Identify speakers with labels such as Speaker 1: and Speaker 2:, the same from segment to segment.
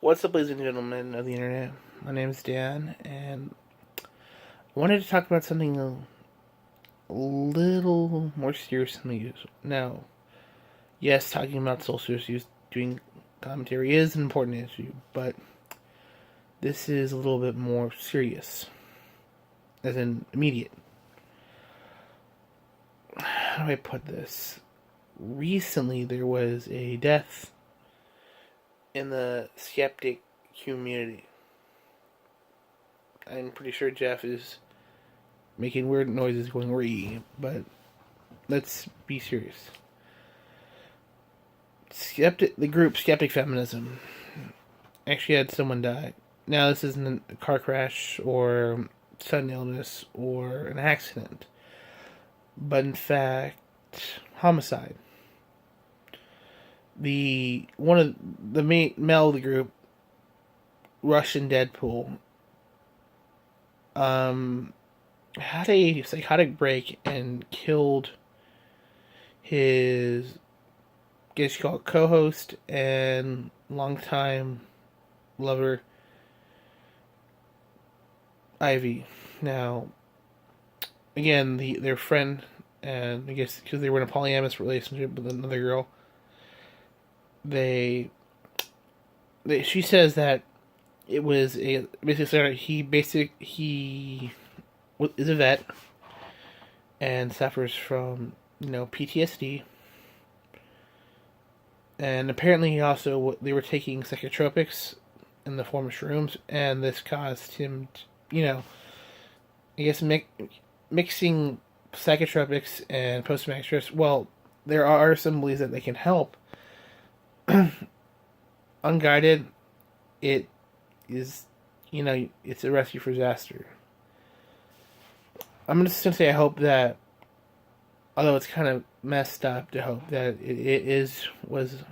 Speaker 1: What's up, ladies and gentlemen of the internet? My name is Dan, and I wanted to talk about something a little more serious than the usual. Now, yes, talking about social issues, doing commentary is an important issue, but this is a little bit more serious, as in immediate. How do I put this? Recently, there was a death in the Skeptic community. I'm pretty sure Jeff is making weird noises going "ree," but let's be serious. The group Skeptic Feminism actually had someone die. Now, this isn't a car crash or sudden illness or an accident, but in fact, homicide. One of the main male of the group, Russian Deadpool, had a psychotic break and killed his, I guess you call it, co-host and longtime lover, Ivy. Now, again, their friend, and I guess because they were in a polyamorous relationship with another girl, she says that it was he is a vet and suffers from PTSD, and apparently they were taking psychotropics in the form of shrooms, and this caused him I guess mixing psychotropics and post-traumatic stress. Well, there are some beliefs that they can help. Unguided, it is, it's a recipe for disaster. I'm just gonna say I hope that, although it's kind of messed up to hope that was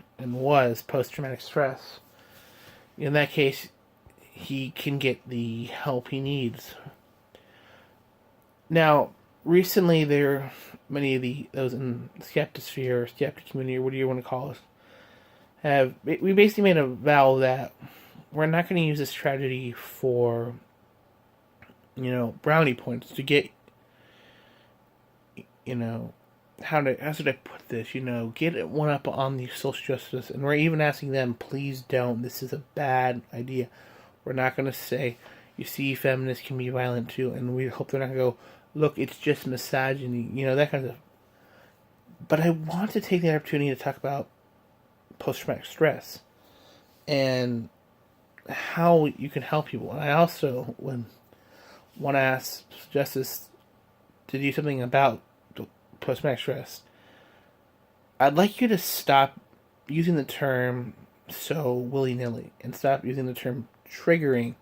Speaker 1: post-traumatic stress. In that case, he can get the help he needs. Now, recently many of those in the skeptosphere or skeptic community, or what do you want to call it, we basically made a vow that we're not going to use this tragedy for, brownie points to get, how should I put this, get one up on the social justice, and we're even asking them, please don't, this is a bad idea. We're not going to say, you see, feminists can be violent too, and we hope they're not going to go, look, it's just misogyny, that kind of stuff. But I want to take the opportunity to talk about post-traumatic stress and how you can help people. And I also want to ask Justice to do something about post-traumatic stress. I'd like you to stop using the term so willy-nilly and stop using the term triggering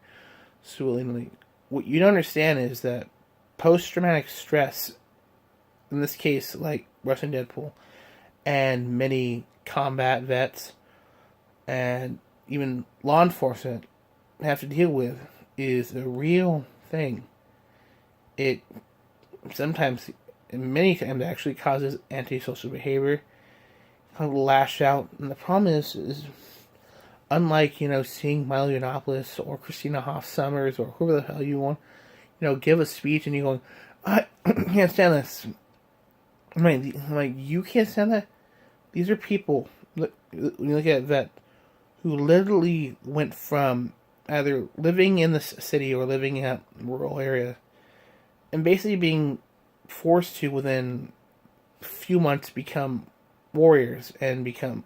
Speaker 1: so willy-nilly. What you don't understand is that post-traumatic stress, in this case, like Russian Deadpool, and many combat vets, and even law enforcement have to deal with, is a real thing. It sometimes, many times, actually causes antisocial behavior, kind of lash out, and the problem is unlike, seeing Milo Yiannopoulos or Christina Hoff Sommers or whoever the hell you want, give a speech and you're going, I can't stand this. I'm like, you can't stand that? These are people, when you look at that, who literally went from either living in the city or living in a rural area and basically being forced to, within a few months, become warriors and become...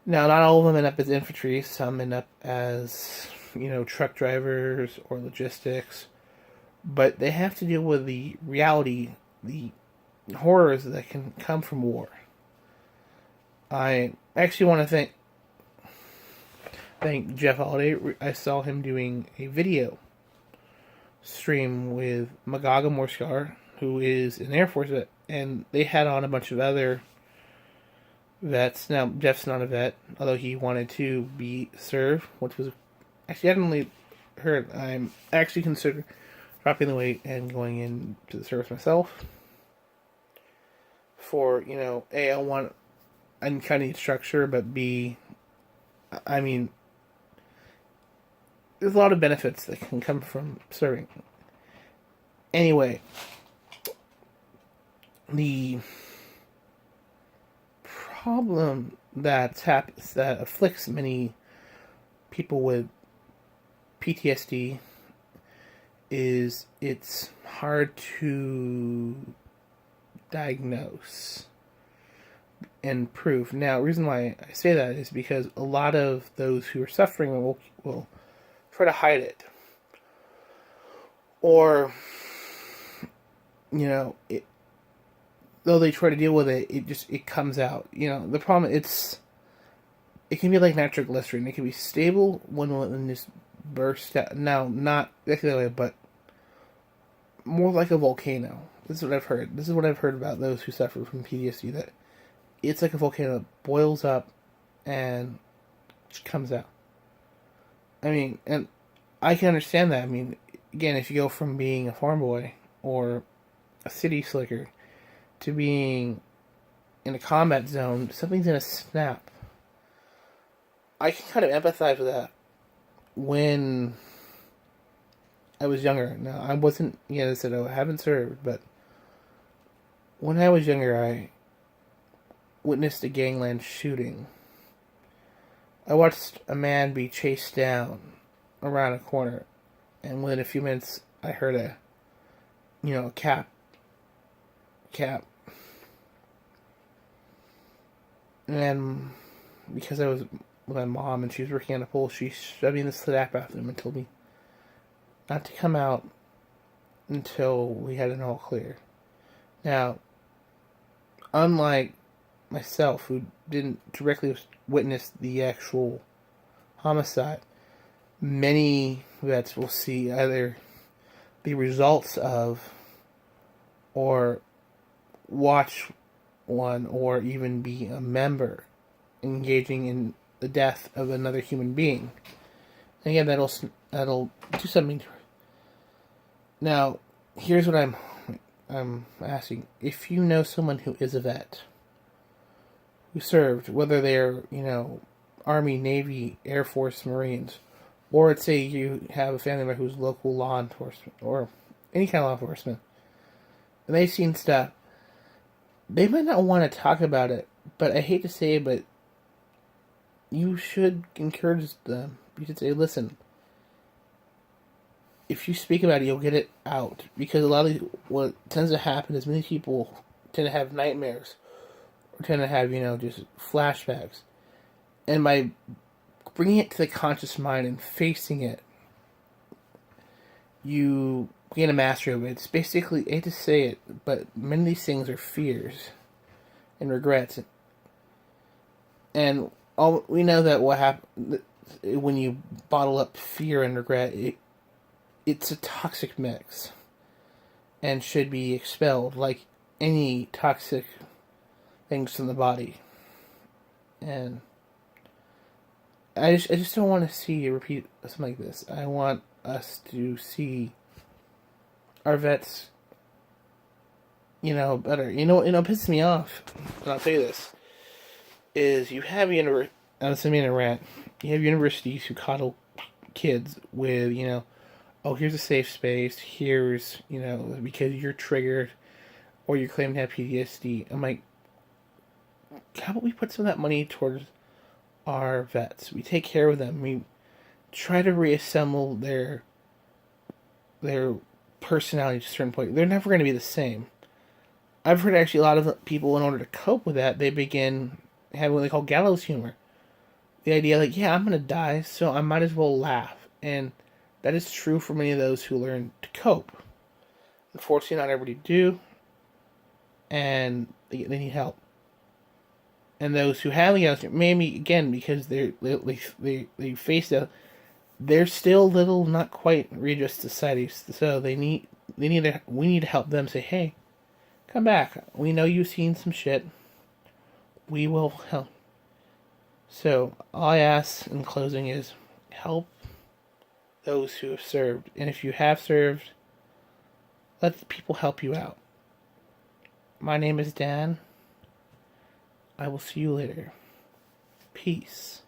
Speaker 1: Now, not all of them end up as infantry. Some end up as, truck drivers or logistics. But they have to deal with the reality, the horrors that can come from war. I actually want to thank Jeff Holiday. I saw him doing a video stream with Magaga Morskar, who is an Air Force vet, and they had on a bunch of other vets. Now, Jeff's not a vet, although he wanted to serve, which was actually, I hadn't really heard. I'm actually considering dropping the weight and going into the service myself. For, A, I kind of need structure, but B, there's a lot of benefits that can come from serving. Anyway, the problem that afflicts many people with PTSD is it's hard to diagnose and prove. Now, the reason why I say that is because a lot of those who are suffering will try to hide it. Or, though they try to deal with it, it comes out. The problem, it can be like nitroglycerin. It can be stable when this bursts out. Now, not exactly that way, but more like a volcano. This is what I've heard. This is what I've heard about those who suffer from PTSD, that it's like a volcano that boils up and just comes out. I mean, and I can understand that. I mean, again, if you go from being a farm boy or a city slicker to being in a combat zone, something's gonna snap. I can kind of empathize with that when I was younger. Now, I wasn't, I said, I haven't served, but when I was younger, I witnessed a gangland shooting. I watched a man be chased down around a corner, and within a few minutes, I heard a cap. And because I was with my mom and she was working on a pole, she shoved me in the staff bathroom and told me not to come out until we had an all clear. Now, unlike myself, who didn't directly witness the actual homicide, many vets will see either the results of or watch one or even be a member engaging in the death of another human being. And again, that'll do something to her. Now, here's what I'm asking. If you know someone who is a vet, who served, whether they're, Army, Navy, Air Force, Marines, or let's say you have a family member who's local law enforcement, or any kind of law enforcement, and they've seen stuff, they might not want to talk about it, but I hate to say it, but you should encourage them. You should say, listen, if you speak about it, you'll get it out. Because a lot of what tends to happen is many people tend to have nightmares, or tend to have, just flashbacks. And by bringing it to the conscious mind and facing it, you gain a mastery of it. It's basically, I hate to say it, but many of these things are fears and regrets. And we know that what happens when you bottle up fear and regret, it's a toxic mix and should be expelled like any toxic things from the body. And I just don't want to see a repeat something like this. I want us to see our vets, better. It pisses me off, and I'll tell you this, is you have I'm sending in a rant, you have universities who coddle kids with, oh, here's a safe space, here's, because you're triggered, or you claim to have PTSD. I'm like, how about we put some of that money towards our vets? We take care of them. We try to reassemble their personality to a certain point. They're never going to be the same. I've heard actually a lot of people, in order to cope with that, they begin having what they call gallows humor. The idea like, yeah, I'm going to die, so I might as well laugh. And that is true for many of those who learn to cope. Unfortunately, not everybody do, and they need help. And those who have the maybe again because they face that, they're still little, not quite readjusted to society. So we need to help them. Say, hey, come back. We know you've seen some shit. We will help. So all I ask in closing is help those who have served, and if you have served, let the people help you out. My name is Dan. I will see you later. Peace.